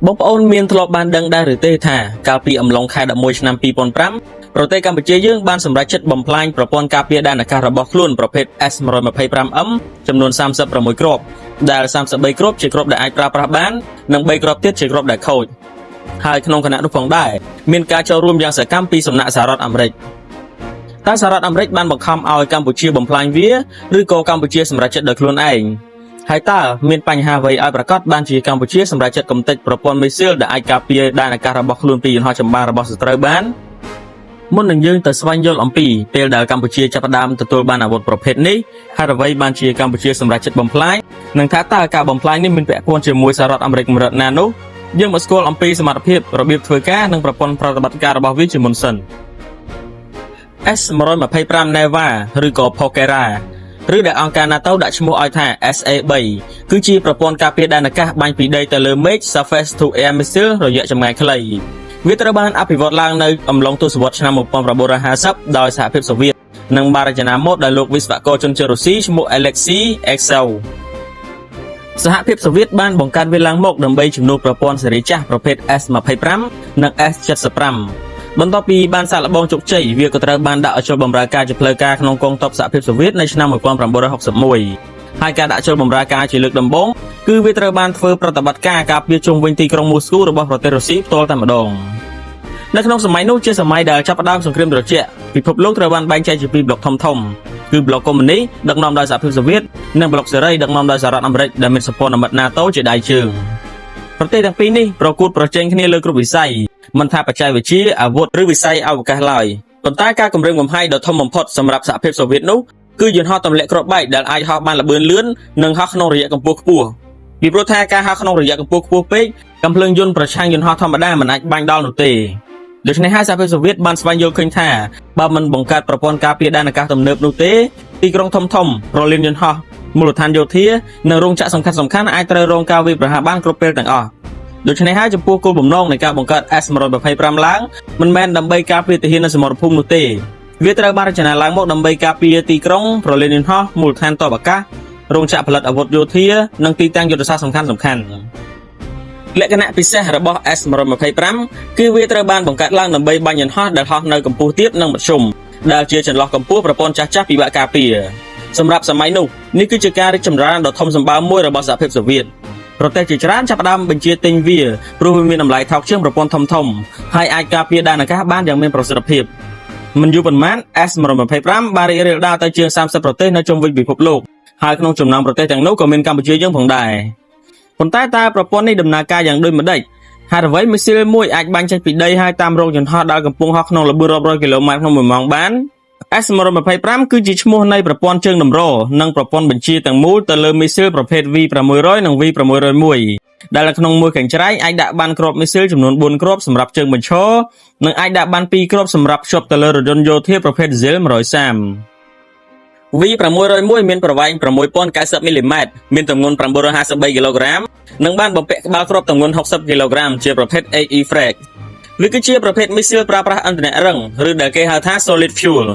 បងប្អូនមានធ្លាប់បានដឹងដែរឬទេថាកាលពីអំឡុងខែ11ឆ្នាំ2005ប្រទេសកម្ពុជាយើងបានសម្រេចចិត្តបំផ្លាញប្រព័ន្ធការពារដែនអាកាសរបស់ខ្លួនប្រភេទ S125M ចំនួន36គ្រាប់ដែល33គ្រាប់ជាគ្រាប់ដែលអាចប្រើប្រាស់បាននិង3គ្រាប់ទៀតជាគ្រាប់ដែលខូចហើយក្នុងគណៈនោះផងដែរមានការចូលរួមយ៉ាងសកម្មពីសំណាក់សហរដ្ឋអាមេរិកតែសហរដ្ឋអាមេរិកបានបង្ខំឲ្យកម្ពុជាបំផ្លាញវាឬក៏កម្ពុជាសម្រេចចិត្តដោយខ្លួនឯងហើយតើមានបញ្ហាអ្វីឲ្យប្រកាសបានជាកម្ពុជាសម្រេចចិត្តកំទេចប្រព័ន្ធមីស៊ីលដែលអាចការពារដែនអាកាសរបស់ខ្លួនពីយន្តហោះចម្បាំងរបស់សត្រូវបានមុននឹងយើងទៅស្វែងយល់អំពីពេលដែលកម្ពុជាចាប់ផ្ដើមទទួលបានអាវុធប្រភេទនេះហើយអ្វីបានជាកម្ពុជាសម្រេចចិត្តបំផ្លាញនិងថាតើការបំផ្លាញនេះមានពាក់ព័ន្ធជាមួយសហរដ្ឋអាមេរិកកម្រិតណានោះយើងមកស្គាល់អំពីសមត្ថភាពរបៀបធ្វើការនិងប្រព័ន្ធប្រតិបត្តិការរបស់វាជាមុនសិន S125 Neva ឬក៏ Pokera ឬដែលអង្គការ NATO ដាក់ឈ្មោះឲ្យថា SA3 គឺជាប្រព័ន្ធការពារដែនអាកាសបាញ់ពីដីទៅលើមេឃ Surface to Air Missile រយៈចម្ងាយខ្លីវាត្រូវបានអភិវឌ្ឍឡើងនៅអំឡុងទសវត្សរ៍ឆ្នាំ1950ដោយសហភាពសូវៀតនិងបានរចនាម៉ូដដោយលោកវិស្វករជនជាតិរុស្ស៊ីឈ្មោះ Alexei Eksov សហភាពសូវៀតបានបង្កើតវាឡើងមកដើម្បីជំនួសប្រព័ន្ធសេរីចាស់ប្រភេទ S25 និង S75 បន្ទាប់ពីបានសាកល្បងជោគជ័យវាក៏ត្រូវបានដាក់ឲ្យចូលបម្រើការជាផ្លូវការក្នុងកងទ័ពសហភាពសូវៀតនៅឆ្នាំ1961ហើយការដាក់ចូលបម្រើការជាលើកដំបូងគឺវាត្រូវបានធ្វើប្រតិបត្តិការការពារជុំវិញទីក្រុងមូស្គូរបស់ប្រទេសរុស្ស៊ីផ្ទាល់តែម្ដងនៅក្នុងសម័យនោះជាសម័យដែលចាប់ផ្ដើមសង្គ្រាមត្រជាក់ពិភពលោកត្រូវបានបែងចែកជាពីរប្លុកធំៗគឺប្លុកកុម្មុយនីសដឹកនាំដោយសហភាពសូវៀតនិងប្លុកសេរីដឹកនាំដោយសហរដ្ឋអាមេរិកដែលមានសម្ព័ន្ធមិត្ត NATO ជាដៃជើងប្រទេសទាំងពីរនេះប្រកួតប្រជែងគ្នាលើគ្រប់វិស័យមិនថាបច្ចេកវិទ្យាអាវុធឬវិស័យអវកាសឡើយប៉ុន្តែការគម្រាមកំហែងដ៏ធំបំផុតសម្រាប់សហភាពសូវៀតនោះគឺយន្តហោះទម្លាក់គ្រាប់បែកដែលអាចហោះបានល្បឿនលឿននិងហោះក្នុងរយៈកម្ពស់ខ្ពស់ពីព្រោះថាការហោះក្នុងរយៈកម្ពស់ខ្ពស់ពេកកាំភ្លើងយន្តប្រឆាំងយន្តហោះធម្មតាមិនអាចបាញ់ដល់នោះទេដូច្នេះហើយសហភាពសូវៀតបានស្វែងយល់ឃើញថាបើមិនបង្កើតប្រព័ន្ធការពារដែនអាកាសទំនើបនោះទេទីក្រុងធំៗរលានយន្តហោះមូលដ្ឋានយោធានិងរោងចក្រសំខាន់ៗអាចត្រូវរងការវាយប្រហារបានគ្រប់ពេលទាំងអស់ដូច្នេះហើយចំពោះគោលបំណងនៃការបង្កើត S125 ឡើងមិនមែនដើម្បីការពារទាហាននៅសមរភូមិនោះទេវាត្រូវបានរចនាឡើងមកដើម្បីការពារទីក្រុងរលានយន្តហោះមូលដ្ឋានទ័ពអាកាសរោងចក្រផលិតអាវុធយោធានិងទីតាំងយុទ្ធសាស្ត្រសំខាន់ៗលក្ខណៈពិសេសរបស់ S125 គឺវាត្រូវបានបង្កើតឡើងដើម្បីបាញ់យន្តហោះដែលហោះនៅកម្ពស់ទាបនិងមធ្យមដែលជាចន្លោះកម្ពស់ប្រព័ន្ធចាស់ៗពិបាកការពារសម្រាប់សម័យនោះនេះគឺជាការរីកចម្រើនដ៏ធំសម្បើមមួយរបស់សហភាពសូវៀតប្រទេសជាច្រើនចាប់ផ្ដើមបញ្ជាទិញវាព្រោះវាមានតម្លៃថោកជាងប្រព័ន្ធធំៗហើយអាចការពារដែនអាកាសបានយ៉ាងមានប្រសិទ្ធភាពមិនយូរប៉ុន្មាន S125 បានរីករាលដាលទៅជាង30ប្រទេសនៅជុំវិញពិភពលោកហើយក្នុងចំណោមប្រទេសទាំងនោះក៏មានកម្ពុជាយើងផងដែរប៉ុន្តែតើប្រព័ន្ធនេះដំណើរការយ៉ាងដូចម្ដេចហើយអ្វីមីស៊ីលមួយអាចបាញ់ចេញពីដីហើយតាមរងយន្តហោះដែលកំពុងហោះក្នុងល្បឿនរាប់រយគីឡូម៉ែត្រក្នុង1ម៉ោងបាន S125 គឺជាឈ្មោះនៃប្រព័ន្ធជើងតម្រនិងប្រព័ន្ធបញ្ជាទាំងមូលទៅលើមីស៊ីលប្រភេទ V600 និង V601 ដែលនៅក្នុងមួយកញ្ច្រែងអាចដាក់បានគ្រាប់មីស៊ីលចំនួន4គ្រាប់សម្រាប់ជើងបញ្ឈរនិងអាចដាក់បាន2គ្រាប់សម្រាប់ភ្ជាប់ទៅលើរថយន្តយោធាប្រភេទ ZIL 130 V601 មានប្រវែង 6090 មីលីម៉ែត្រមានទម្ងន់953គីឡូក្រាមនិងបានបំពាក់ក្បាលគ្រាប់ទម្ងន់60គីឡូក្រាមជាប្រភេទ HE Frag វាគឺជាប្រភេទមីស៊ីលប្រើប្រាស់ឥន្ធនៈរឹងឬដែលគេហៅថា Solid Fuel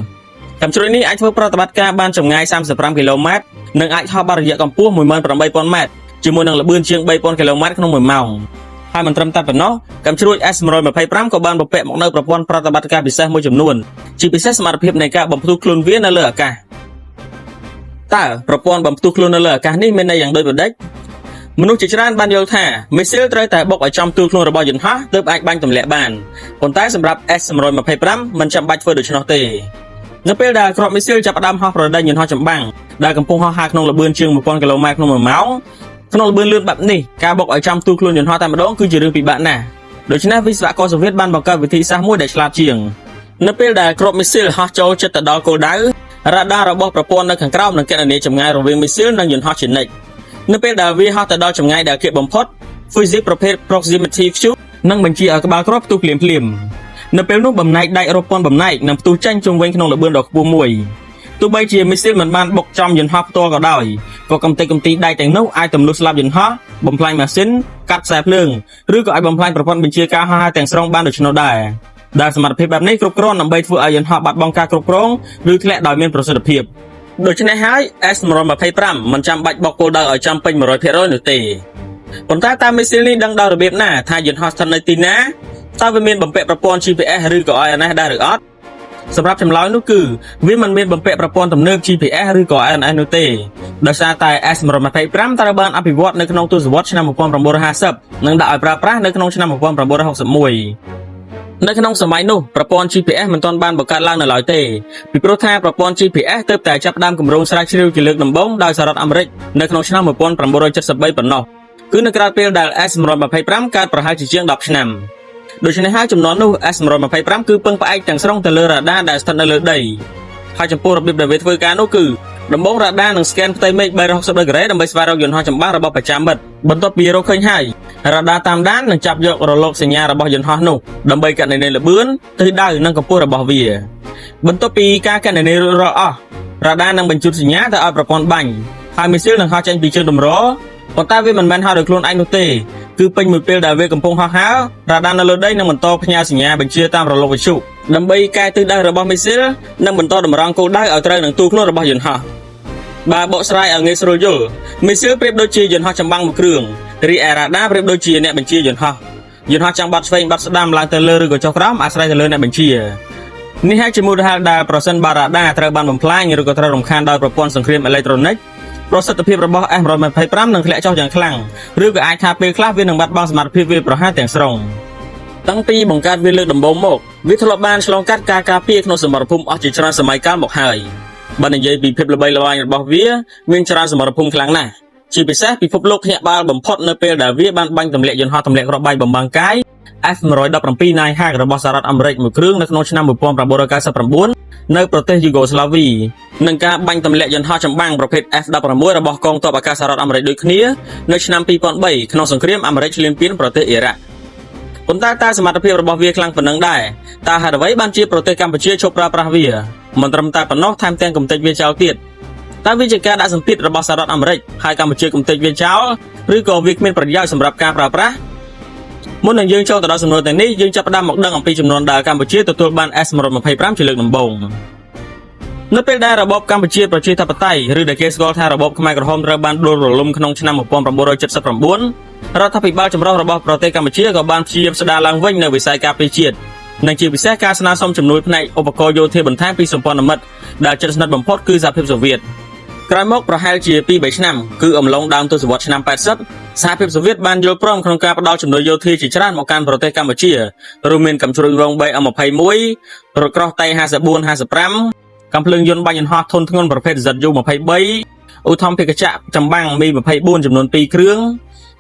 កាំជ្រួយនេះអាចធ្វើប្រតិបត្តិការបានចម្ងាយ35គីឡូម៉ែត្រនិងអាចហោះបានរយៈកម្ពស់ 18000 ម៉ែត្រជាមួយនឹងល្បឿនជាង 3000 គីឡូម៉ែត្រក្នុង1ម៉ោងហើយមិនត្រឹមតែប៉ុណ្ណោះកាំជ្រួយ S125 ក៏បានបំពាក់មកនូវប្រព័ន្ធប្រតិបត្តិការពិសេសមួយចំនួនជាពិសេសសមត្ថភាពនៃការបំផ្ទុះខ្លួនវានៅលើអាកាសតើប្រព័ន្ធបំផ្ទុះខ្លួននៅលើអាកាសនេះមានន័យយ៉ាងដូចម្តេចមនុស្សជាច្រើនបានយល់ថាមីស៊ីលត្រូវតែបុកឲ្យចំទួលខ្លួនរបស់យន្តហោះទើបអាចបាញ់ទម្លាក់បានប៉ុន្តែសម្រាប់ S125 មិនចាំបាច់ធ្វើដូច្នោះទេនៅពេលដែលគ្រាប់មីស៊ីលចាប់ផ្ដើមហោះប្រដេញយន្តហោះចម្បាំងដែលកំពុងហោះហើរក្នុងល្បឿនជាង 1000 គីឡូម៉ែត្រក្នុង1ម៉ោងក្នុងល្បឿនលឿនបែបនេះការបុកឲ្យចំទួលខ្លួនយន្តហោះតែម្ដងគឺជារឿងពិបាកណាស់ដូច្នេះវិស្វករសូវៀតបានបង្កើតវិធីសាស្ត្រមួយដែលឆ្លាតជាងនៅពេលដែលគ្រាប់មីស៊ីលហោះចូលជិតទៅដល់គោលដៅរ៉ាដារបស់ប្រព័ន្ធនៅខាងក្រោមនឹងគណនាចម្ងាយរវាងមីស៊ីលនិងយន្តហោះជានិច្ចនៅពេលដែលវាហោះទៅដល់ចម្ងាយដែលគៀកបំផុត Physics ប្រភេទ Proximity Fuse នឹងបញ្ជាឲ្យក្បាលគ្រាប់ផ្ទុះភ្លាមៗនៅពេលនោះបំណែកដែករាប់ពាន់បំណែកនឹងផ្ទុះចេញជុំវិញក្នុងល្បឿនដ៏ខ្ពស់មួយទោះបីជាមីស៊ីលមិនបានបុកចំយន្តហោះផ្ទាល់ក៏ដោយក៏កំទេចកំទីដែកទាំងនោះអាចទម្លុះស្លាប់យន្តហោះបំផ្លាញម៉ាស៊ីនកាត់ខ្សែភ្លើងឬក៏អាចបំផ្លាញប្រព័ន្ធបញ្ជាការហោះហើរទាំងស្រុងបានដូច្នោះដែរដែលសមត្ថភាពបែបនេះគ្រប់គ្រាន់ដើម្បីធ្វើឲ្យយន្តហោះបាត់បង់ការគ្រប់គ្រងឬធ្លាក់ដោយមានប្រសិទ្ធភាពដូច្នេះហើយ S125 មិនចាំបាច់បុកគោលដៅឲ្យចំពេញ 100% នោះទេ ប៉ុន្តែតាមមីស៊ីលនេះដឹងដល់របៀបណាថាយន្តហោះស្ថិតនៅទីណាតើវាមានបំពាក់ប្រព័ន្ធ GPS ឬក៏ INS ដែរឬអត់សម្រាប់ចម្លើយនោះគឺវាមិនមានបំពាក់ប្រព័ន្ធទំនើប GPS ឬក៏ INS នោះទេដោយសារតែ S125 ត្រូវបានអភិវឌ្ឍនៅក្នុងទសវត្សរ៍ឆ្នាំ1950និងដាក់ឲ្យប្រើប្រាស់នៅក្នុងឆ្នាំ1961នៅក្នុងសម័យនោះប្រព័ន្ធ GPS មិនទាន់បានបង្កើតឡើងនៅឡើយទេពីព្រោះថាប្រព័ន្ធ GPS ទើបតែចាប់ផ្ដើមគម្រោងស្រាវជ្រាវជាលើកដំបូងដោយសហរដ្ឋអាមេរិកនៅក្នុងឆ្នាំ1973ប៉ុណ្ណោះគឺនៅក្រៅពេលដែល S125 កើតប្រហែលជាជាង10ឆ្នាំដូច្នេះហើយចំនួននោះ S125 គឺពឹងផ្អែកទាំងស្រុងទៅលើរ៉ាដាដែលស្ថិតនៅលើដីហើយចំពោះរបៀបដែលវាធ្វើការនោះគឺដំបូងរ៉ាដានឹងស្កេនផ្ទៃមេឃ360ដឺក្រេដើម្បីស្វែងរកយន្តហោះចម្បាំងរបស់ប្រចាំមិត្តបន្ទាប់ពីរកឃើញហើយរ៉ាដាតាមដាននឹងចាប់យករលកសញ្ញារបស់យន្តហោះនោះដើម្បីកណនាល្បឿនទិសដៅនិងកម្ពស់របស់វាបន្ទាប់ពីការកណនារួចរាល់អស់រ៉ាដានឹងបញ្ជូនសញ្ញាទៅឲ្យប្រព័ន្ធបាញ់ហើយមីស៊ីលនឹងហោះចេញពីជើងទម្រប៉ុន្តែវាមិនមែនហោះដោយខ្លួនឯងនោះទេគឺពេញមួយពេលដែលវាកំពុងហោះហើររ៉ាដានៅលើដីនឹងបន្តផ្ញើសញ្ញាបញ្ជាតាមរលកវិទ្យុដើម្បីកែទិសដៅរបស់មីស៊ីលនិងបន្តតម្រង់គោលដៅឲ្យត្រូវនឹងទូខ្លួនរបស់យន្តហោះបើបកស្រាយឲ្យងាយស្រួលយល់មីស៊ីលប្រៀបដូចជាយន្តហោះចម្បាំងមួយគ្រឿងរីឯរ៉ាដាប្រៀបដូចជាអ្នកបញ្ជាយន្តហោះចង់បាត់ឆ្វេងបាត់ស្ដាំឡើងទៅលើឬក៏ចុះក្រោមអាស្រ័យទៅលើអ្នកបញ្ជានេះហើយជាមូលហេតុដែលប្រសិនបើរ៉ាដាត្រូវបានបំផ្លាញឬក៏ត្រូវរំខានដោយប្រព័ន្ធសង្គ្រាមអេឡិចត្រូនិកប្រសិទ្ធភាពរបស់ S125 នឹងធ្លាក់ចុះយ៉ាងខ្លាំងឬក៏អាចថាពេលខ្លះវានឹងបាត់បង់សមត្ថភាពវាប្រហារទាំងស្រុងតាំងពីបង្កើតវាលើកដំបូងមកវាធ្លាប់បានឆ្លងកាត់ការការពារក្នុងសមរភូមិអស់ជាច្រើនសម័យកាលមកហើយបើនិយាយពីភាពល្បីល្បាញរបស់វាមានច្រើនសមរភូមិខ្លាំងណាស់ជាពិសេសពិភពលោកភ្ញាក់ក្បាលបំផុតនៅពេលដែលវាបានបាញ់ទម្លាក់យន្តហោះទម្លាក់គ្រាប់បែកបំបាំងកាយ F117 Nighthawk របស់សហរដ្ឋអាមេរិកមួយគ្រឿងនៅក្នុងឆ្នាំ1999នៅប្រទេសយូហ្គោស្លាវីនិងការបាញ់ទម្លាក់យន្តហោះចម្បាំងប្រភេទ F16 របស់កងទ័ពអាកាសសហរដ្ឋអាមេរិកដូចគ្នានៅឆ្នាំ2003ក្នុងសង្គ្រាមអាមេរិកឈ្លានពានប្រទេសអ៊ីរ៉ាក់ប៉ុន្តែតើសមត្ថភាពរបស់វាខ្លាំងប៉ុណ្ណឹងដែរតើហេតុអ្វីបានជាប្រទេសកម្ពុជាឈប់ប្រើប្រាស់វាមិនត្រឹមតែប៉ុណ្ណោះថែមទាំងកំទេចវាចោលទៀតតើវាជាការដាក់សម្ពាធរបស់សហរដ្ឋអាមេរិកហើយកម្ពុជាកំទេចវាចោលឬក៏វាគ្មានប្រយោជន៍សម្រាប់ការប្រើប្រាស់មុននឹងយើងចូលទៅដល់សំណួរទាំងនេះយើងចាប់ផ្ដើមមកដឹងអំពីចំនួនដែលកម្ពុជាទទួលបាន S125 ជាលើកដំបូងនៅពេលដែលរបបកម្ពុជាប្រជាធិបតេយ្យឬដែលគេស្គាល់ថារបបខ្មែរក្រហមត្រូវបានដួលរលំក្នុងឆ្នាំ1979រដ្ឋាភិបាលចម្រុះរបស់ប្រទេសកម្ពុជាក៏បានព្យាយាមស្ដារឡើងវិញនៅវិស័យការពារជាតិនិងជាពិសេសការស្នើសុំជំនួយផ្នែកឧបករណ៍យោធាបន្ថែមពីសម្ព័ន្ធមិត្តដែលជិតស្និទ្ធបំផុតគឺសហភាពសូវៀតក្រោយមកប្រហែលជា 2-3 ឆ្នាំគឺអំឡុងដើមទសវត្សរ៍ឆ្នាំ80សហភាពសូវៀតបានយល់ព្រមក្នុងការផ្តល់ជំនួយយោធាជាច្រើនមកកាន់ប្រទេសកម្ពុជារួមមានកាំជ្រួញវង BM21 រថក្រោះតៃ 54-55 កាំភ្លើងយន្តបាញ់យន្តហោះធុនធ្ងន់ប្រភេទ ZU-23 ឧទ្ធម្ភាគចក្រចម្បាំង Mi-24 ចំនួន2គ្រឿ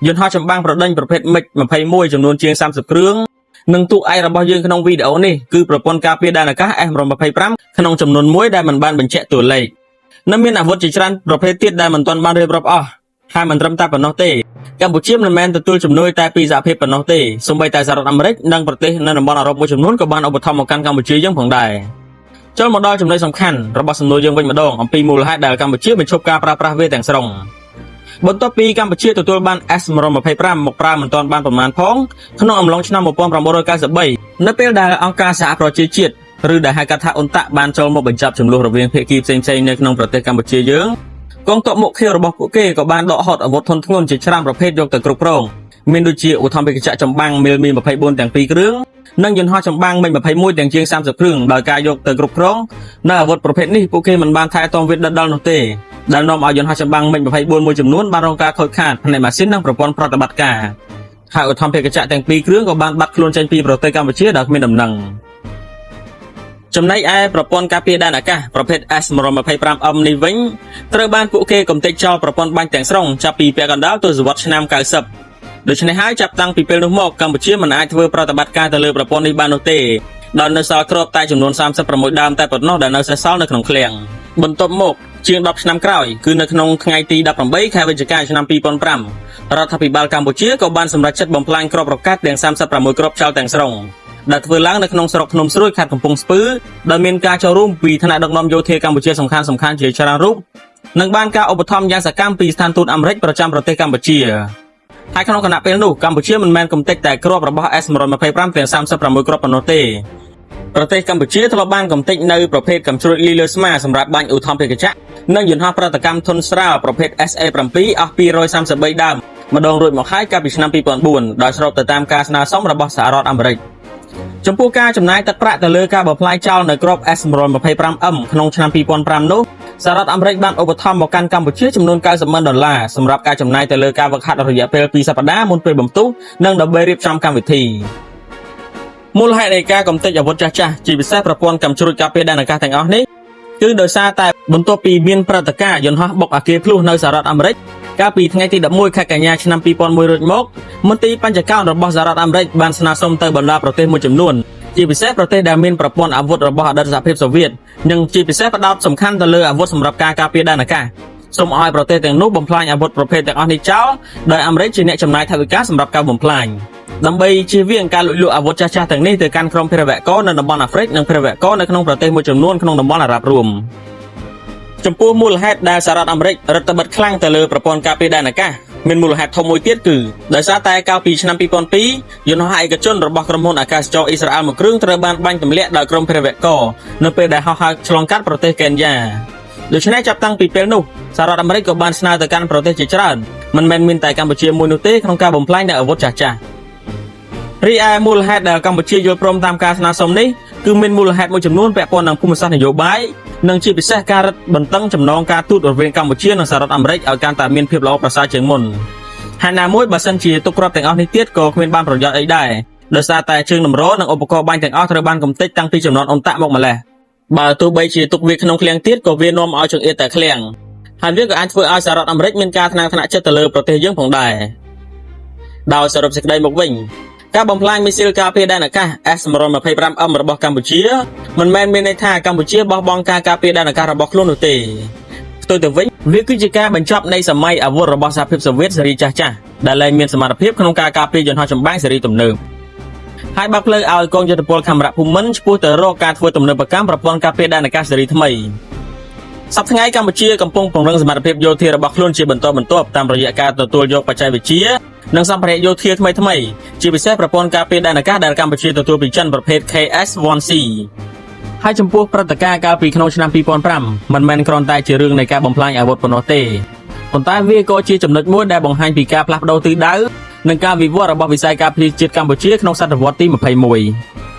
ងយន្តហោះចម្បាំងប្រដេញប្រភេទ MiG-21 ចំនួនជាង30គ្រឿងនិងទូឯករបស់យើងក្នុងវីដេអូនេះគឺប្រព័ន្ធការពារដែនអាកាស S125 ក្នុងចំនួន1ដែលមិនបានបញ្ជាក់តួលេខនៅមានអាវុធជាច្រើនប្រភេទទៀតដែលមិនទាន់បានរៀបរាប់អស់ហើយមិនត្រឹមតែប៉ុណ្ណោះទេកម្ពុជាមិនមែនទទួលជំនួយតែពីសហភាពប៉ុណ្ណោះទេសូម្បីតែសហរដ្ឋអាមេរិកនិងប្រទេសនៅតំបន់អឺរ៉ុបមួយចំនួនក៏បានឧបត្ថម្ភមកកាន់កម្ពុជាយើងផងដែរចូលមកដល់ចំណុចសំខាន់របស់សំណួរយើងវិញម្ដងអំពីមូលហេតុដែលកម្ពុជាបញ្ឈប់ការប្រើប្រាស់វាទាំងស្រុងបន្ទាប់ពីកម្ពុជាទទួលបាន S125 មកប្រើមិនទាន់បានប្រមាណផងក្នុងអំឡុងឆ្នាំ1993នៅពេលដែលអង្គការសហប្រជាជាតិឬដែលហៅកាត់ថាអ៊ុនតាក់បានចូលមកបញ្ចប់ចំនួនរវាងភាគីផ្សេងៗនៅក្នុងប្រទេសកម្ពុជាយើងកងទ័ពមុខខៀវរបស់ពួកគេក៏បានដកហូតអាវុធធុនធ្ងន់ជាច្រើនប្រភេទយកទៅគ្រប់គ្រងមានដូចជាឧទ្ធម្ភាគចក្រចម្បាំង Mi-24 ទាំង2គ្រឿងនិងយន្តហោះចម្បាំង MiG-21 ទាំងជាង30គ្រឿងដោយការយកទៅគ្រប់គ្រងនៅអាវុធប្រភេទនេះពួកគេមិនបានថែទាំវាដិតនោះទេដែលនាំឲ្យយន្តហោះចម្បាំង MiG-24 មួយចំនួនបានរងការខូចខាតផ្នែកម៉ាស៊ីននិងប្រព័ន្ធប្រតិបត្តិការហើយឧទ្ធម្ភាគចក្រទាំង2គ្រឿងក៏បានបាត់ខ្លួនចេញពីប្រទេសកម្ពុជាដោយគ្មានដំណឹងចំណែកឯប្រព័ន្ធការពារដែនអាកាសប្រភេទ S125M នេះវិញត្រូវបានពួកគេកំទេចចោលប្រព័ន្ធបាញ់ទាំងស្រុងចាប់ពីពាក់កណ្ដាលទសវត្សរ៍ឆ្នាំ90ដូច្នេះហើយចាប់តាំងពីពេលនោះមកកម្ពុជាមិនអាចធ្វើប្រតិបត្តិការទៅលើប្រព័ន្ធនេះបាននោះទេដោយនៅសល់គ្រាប់តែចំនួន36ដើមតែប៉ុណ្ណោះដែលនៅសេសសល់នៅក្នុងឃ្លាំងបន្ទាប់មកជាង10ឆ្នាំក្រោយគឺនៅក្នុងថ្ងៃទី18ខែវិច្ឆិកាឆ្នាំ2005រដ្ឋាភិបាលកម្ពុជាក៏បានសម្រេចចិត្តបំផ្លាញគ្រាប់រ៉ុកែតទាំង36គ្រាប់ចោលទាំងស្រុងដែលធ្វើឡើងនៅក្នុងស្រុកភ្នំស្រួយខេត្តកំពង់ស្ពឺដែលមានការចូលរួមពីថ្នាក់ដឹកនាំយោធាកម្ពុជាសំខាន់ៗជាច្រើនរូបនិងបានការឧបត្ថម្ភយ៉ាងសកម្មពីស្ថានទូតអាមេរិកប្រចាំប្រទេសកម្ពុជាហើយក្នុងគណៈពេលនោះកម្ពុជាមិនមែនកំទេចតែគ្រាប់របស់ S125 ទាំង36គ្រាប់ប៉ុណ្ណោះទេប្រទេសកម្ពុជាធ្លាប់បានកំទេចនៅប្រភេទកាំជ្រួចលីលើស្មាសម្រាប់បាញ់ឧទ្ធម្ភាគចក្រនិងយន្តហោះប្រតិកម្មធុនស្រាលប្រភេទ SA7 អស់233ដើម ម្ដងរួចមកហើយកាលពីឆ្នាំ2004ដោយស្របទៅតាមការស្នើសុំរបស់សហរដ្ឋអាមេរិកចំពោះការចំណាយទឹកប្រាក់ទៅលើការបំផ្លាញចោលនៅក្រប S125M ក្នុងឆ្នាំ2005នោះសហរដ្ឋអាមេរិកបានឧបត្ថម្ភមកកាន់កម្ពុជាចំនួន$90,000សម្រាប់ការចំណាយទៅលើការហ្វឹកហាត់រយៈពេល2សប្តាហ៍មុនពេលបន្ទុះនិងដើម្បីរៀបចំកម្មវិធីមូលហេតុនៃការកំទេចអាវុធចាស់ៗជាពិសេសប្រព័ន្ធកាំជ្រួចការពារដែនអាកាសទាំងអស់នេះគឺដោយសារតែបន្ទាប់ពីមានព្រឹត្តិការណ៍យន្តហោះបុកអាគារភ្លុះនៅសហរដ្ឋអាមេរិកកាលពីថ្ងៃទី11ខែកញ្ញាឆ្នាំ2001រួចមកមន្ត្រីបញ្ចកោណរបស់សហរដ្ឋអាមេរិកបានស្នើសុំទៅបណ្ដាប្រទេសមួយចំនួនជាពិសេសប្រទេសដែលមានប្រព័ន្ធអាវុធរបស់អតីតសហភាពសូវៀតនិងជាពិសេសផ្ដោតសំខាន់ទៅលើអាវុធសម្រាប់ការការពារដែនអាកាសសូមឲ្យប្រទេសទាំងនោះបំផ្លាញអាវុធប្រភេទទាំងអស់នេះចោលដោយអាមេរិកជាអ្នកចំណាយថវិកាសម្រាប់ការបំផ្លាញដើម្បីជៀសវាងការលួចលក់អាវុធចាស់ៗទាំងនេះទៅកាន់ក្រុមភេរវករនៅតំបន់អាហ្វ្រិកនិងភេរវករនៅក្នុងប្រទេសមួយចំនួនក្នុងតំបន់អារ៉ាប់រួមចំពោះមូលហេតុដែលសហរដ្ឋអាមេរិករដ្ឋបិទខ្លាំងទៅលើប្រព័ន្ធការពារដែនអាកាសមានមូលហេតុធំមួយទៀតគឺដោយសារតែកាលពីឆ្នាំ2002យន្តហោះឯកជនរបស់ក្រុមហ៊ុនអាកាសចរអ៊ីស្រាអែលមួយគ្រឿងត្រូវបានបាញ់ទម្លាក់ដោយក្រុមភេរវករនៅពេលដែលហោះហើរឆ្លងកាត់ប្រទេសកេនយ៉ាដូច្នេះចាប់តាំងពីពេលនោះសហរដ្ឋអាមេរិកក៏បានស្នើទៅកាន់ប្រទេសជាច្រើនមិនមែនមានតែកម្ពុជាមួយនោះទេក្នុងការបំផ្លាញនូវអាវុធចាស់ៗរីឯមូលហេតុដែលកម្ពុជាយល់ព្រមតាមការស្នើសុំនេះគឺមានមូលហេតុមួយចំនួនពាក់ព័ន្ធនឹងភូមិសាស្ត្រនយោបាយនិងជាពិសេសការរឹតបន្តឹងចំណងការទូតរវាងកម្ពុជានិងសហរដ្ឋអាមេរិកឲ្យកាន់តែមានភាពល្អប្រសើរជាងមុនហើយណាមួយបើសិនជាទុកគ្រាប់ទាំងអស់នេះទៀតក៏គ្មានបានប្រយោជន៍អីដែរដោយសារតែជើងតម្រនិងឧបករណ៍បាញ់ទាំងអស់ត្រូវបានកំទេចតាំងពីចំនួនអ៊ុនតាក់មកម្លេះបើទោះបីជាទុកវាក្នុងឃ្លាំងទៀតក៏វានាំឲ្យចង្អៀតតែឃ្លាំងហើយវាក៏អាចធ្វើឲ្យសហរដ្ឋអាមេរិកមានការថ្នាំងថ្នាក់ចិត្តទៅលើប្រទេសយើងផងដែរដោយសរុបសេចក្តីមកវិញការបំផ្លាញមីស៊ីលការពារដែនអាកាស S125M របស់កម្ពុជាមិនមែនមានន័យថាកម្ពុជាបោះបង់ការការពារដែនអាកាសរបស់ខ្លួននោះទេផ្ទុយទៅវិញវាគឺជាការបញ្ចប់នៃសម័យអាវុធរបស់សហភាពសូវៀតស៊េរីចាស់ៗដែលលែងមានសមត្ថភាពក្នុងការការពារយន្តហោះចម្បាំងស៊េរីទំនើបហើយបើកផ្លូវឲ្យកងយុទ្ធពលខេមរៈភូមិន្ទឆ្ពោះទៅរកការធ្វើទំនើបកម្មប្រព័ន្ធការពារដែនអាកាសស៊េរីថ្មីសប្តាហ៍ថ្ងៃកម្ពុជាកំពុងពង្រឹងសមត្ថភាពយោធារបស់ខ្លួនជាបន្តបន្ទាប់តាមរយៈការទទួលយកបច្ចេកវិទ្យានិងសម្ភារៈយោធាថ្មីៗជាពិសេសប្រព័ន្ធការពារដែនអាកាសដែលកម្ពុជាទទួលពីចិនប្រភេទ KS-1C ហើយចំពោះព្រឹត្តិការណ៍កាលពីក្នុងឆ្នាំ2005មិនមែនគ្រាន់តែជារឿងនៃការបំផ្លាញអាវុធប៉ុណ្ណោះទេប៉ុន្តែវាក៏ជាចំណុចមួយដែលបង្ហាញពីការផ្លាស់ប្ដូរទិសដៅនិងការវិវត្តរបស់វិស័យការពារជាតិកម្ពុជាក្នុងសតវត្សទី21